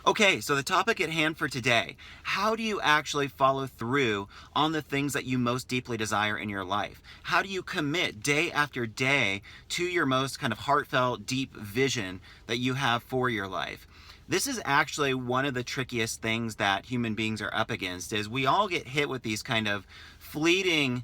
Okay, so the topic at hand for today, how do you actually follow through on the things that you most deeply desire in your life? How do you commit day after day to your most kind of heartfelt, deep vision that you have for your life? This is actually one of the trickiest things that human beings are up against, is we all get hit with these kind of fleeting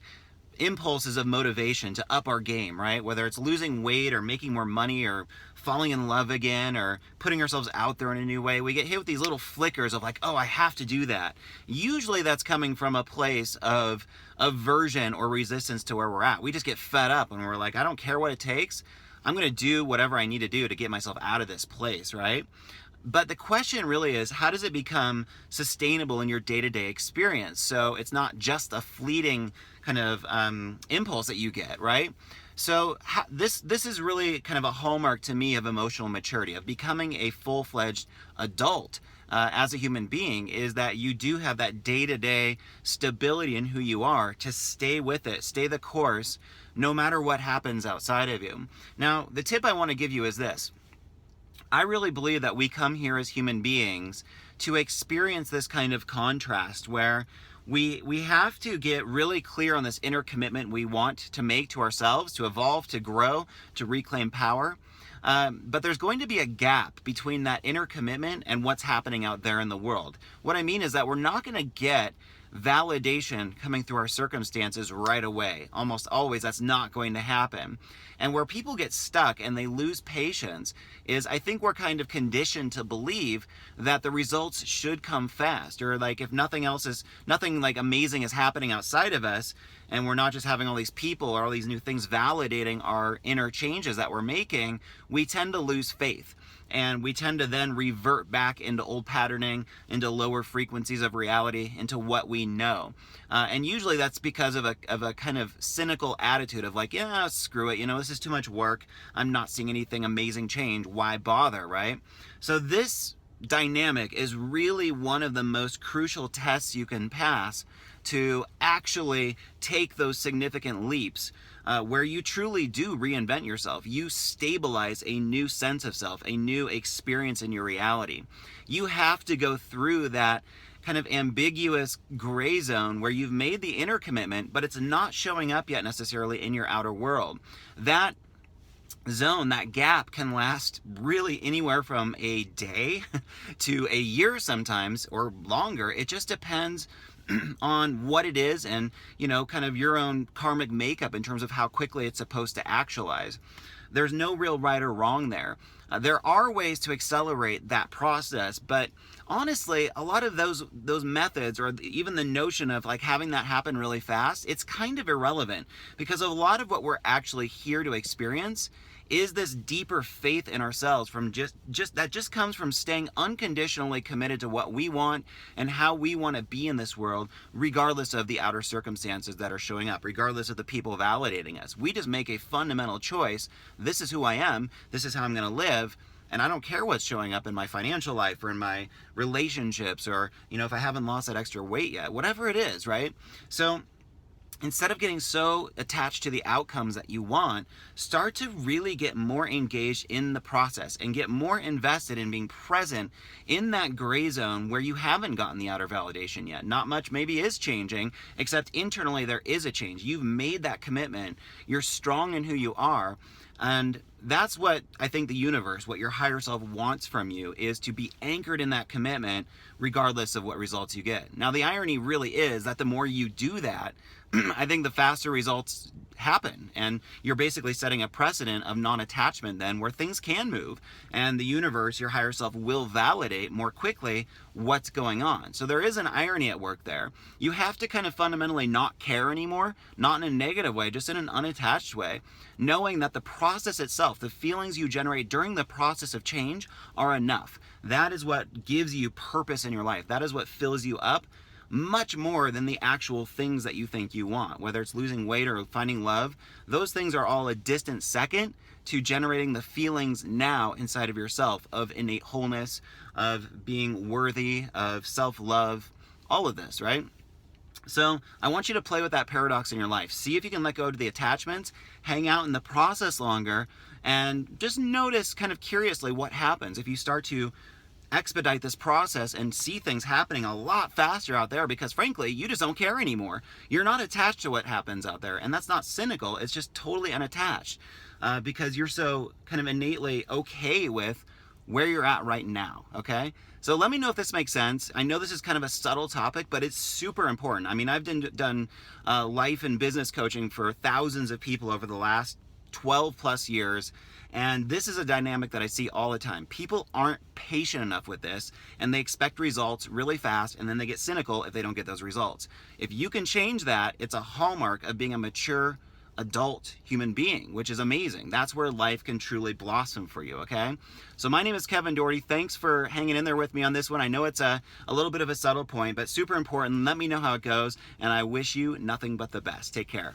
impulses of motivation to up our game, right? Whether it's losing weight or making more money or falling in love again or putting ourselves out there in a new way, we get hit with these little flickers of like, oh, I have to do that. Usually that's coming from a place of aversion or resistance to where we're at. We just get fed up and we're like, I don't care what it takes. I'm going to do whatever I need to do to get myself out of this place, right? But the question really is, how does it become sustainable in your day-to-day experience? So it's not just a fleeting kind of impulse that you get, right? So this is really kind of a hallmark to me of emotional maturity, of becoming a full-fledged adult as a human being, is that you do have that day-to-day stability in who you are to stay with it, stay the course, no matter what happens outside of you. Now, the tip I want to give you is this. I really believe that we come here as human beings to experience this kind of contrast where we have to get really clear on this inner commitment we want to make to ourselves, to evolve, to grow, to reclaim power. But there's going to be a gap between that inner commitment and what's happening out there in the world. What I mean is that we're not going to get validation coming through our circumstances right away. Almost always that's not going to happen. And where people get stuck and they lose patience is, I think we're kind of conditioned to believe that the results should come fast, or like if nothing like amazing is happening outside of us, and we're not just having all these people or all these new things validating our inner changes that we're making, we tend to lose faith. And we tend to then revert back into old patterning, into lower frequencies of reality, into what we know. And usually that's because of a kind of cynical attitude of like, yeah, screw it, this is too much work. I'm not seeing anything amazing change. Why bother, right? So this dynamic is really one of the most crucial tests you can pass to actually take those significant leaps where you truly do reinvent yourself. You stabilize a new sense of self, a new experience in your reality. You have to go through that kind of ambiguous gray zone where you've made the inner commitment, but it's not showing up yet necessarily in your outer world. That zone, that gap, can last really anywhere from a day to a year sometimes, or longer. It just depends on what it is and, kind of your own karmic makeup in terms of how quickly it's supposed to actualize. There's no real right or wrong there. There are ways to accelerate that process, but honestly, a lot of those methods, or even the notion of like having that happen really fast, it's kind of irrelevant, because a lot of what we're actually here to experience is this deeper faith in ourselves from just comes from staying unconditionally committed to what we want and how we want to be in this world, regardless of the outer circumstances that are showing up, regardless of the people validating us. We just make a fundamental choice. This is who I am. This is how I'm going to live. And I don't care what's showing up in my financial life or in my relationships, or, if I haven't lost that extra weight yet, whatever it is, right? So instead of getting so attached to the outcomes that you want, start to really get more engaged in the process and get more invested in being present in that gray zone where you haven't gotten the outer validation yet. Not much maybe is changing, except internally there is a change. You've made that commitment. You're strong in who you are. And that's what I think the universe, what your higher self wants from you, is to be anchored in that commitment regardless of what results you get. Now, the irony really is that the more you do that, I think the faster results happen, and you're basically setting a precedent of non-attachment then, where things can move, and the universe, your higher self, will validate more quickly what's going on. So there is an irony at work there. You have to kind of fundamentally not care anymore, not in a negative way, just in an unattached way, knowing that the process itself, the feelings you generate during the process of change, are enough. That is what gives you purpose in your life. That is what fills you up, much more than the actual things that you think you want. Whether it's losing weight or finding love, those things are all a distant second to generating the feelings now inside of yourself of innate wholeness, of being worthy, of self-love, all of this, right? So I want you to play with that paradox in your life. See if you can let go of the attachments, hang out in the process longer, and just notice kind of curiously what happens if you start to expedite this process and see things happening a lot faster out there because frankly, you just don't care anymore. You're not attached to what happens out there. And that's not cynical, it's just totally unattached because you're so kind of innately okay with where you're at right now, okay? So let me know if this makes sense. I know this is kind of a subtle topic, but it's super important. I mean, I've done life and business coaching for thousands of people over the last 12 plus years. And this is a dynamic that I see all the time. People aren't patient enough with this and they expect results really fast and then they get cynical if they don't get those results. If you can change that, it's a hallmark of being a mature adult human being, which is amazing. That's where life can truly blossom for you, okay? So my name is Kevin Doherty. Thanks for hanging in there with me on this one. I know it's a little bit of a subtle point, but super important. Let me know how it goes, and I wish you nothing but the best. Take care.